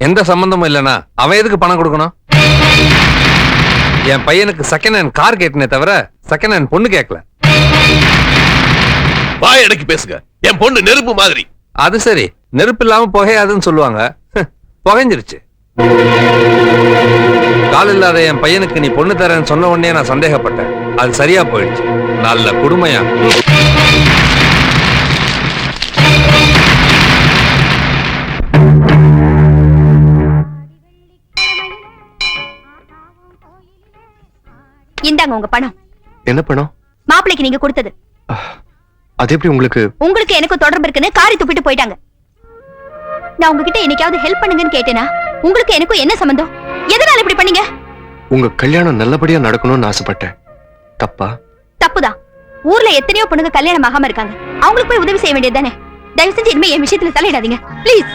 எந்த சம்பந்தமும் இல்லனா அவன் எதுக்கு பணம் கொடுக்கணும்? என் பையனுக்கு செகண்ட் ஹேண்ட் கார் கேட்டனே தவிர செகண்ட் ஹேண்ட் பொண்ணு கேட்கல. வாய் அடக்கி பேசுங்க. என் பொண்ணு நெருப்பு மாதிரி. அது சரி, நெருப்பு இல்லாம புகையாதுன்னு சொல்லுவாங்க. புகைஞ்சிருச்சு. கால் இல்லாத என் பையனுக்கு நீ பொண்ணு தரேன்னு சொன்ன உடனே நான் சந்தேகப்பட்டேன். அது சரியா போயிடுச்சு. நல்ல குடுமையா. இந்தாங்க உங்க பணம். என்ன பணம்? மாப்பிளைக்கு நீங்க கொடுத்தது. அது எப்படி உங்களுக்கு? உங்களுக்கு எனக்கு தொடர்பு இருக்குன்னு காரி துப்பிட்டு போயிட்டாங்க. நான் உங்ககிட்ட என்னைக்காவது ஹெல்ப் பண்ணுங்கன்னு கேட்டேனா? உங்களுக்கு எனக்கும் என்ன சம்பந்தம்? எதனால இப்படி பண்ணீங்க? உங்க கல்யாணம் நல்லபடியா நடக்கணும்னு ஆசைப்பட்டேன். தப்பா? தப்புதான். ஊர்ல எத்தனையோ பொண்ணுங்க கல்யாணம் ஆகாம இருக்காங்க. அவங்களுக்கு போய் உதவி செய்ய வேண்டியது தானே. தயவு செஞ்சு இனிமே என் விஷயத்துல தலையிடாதீங்க ப்ளீஸ்.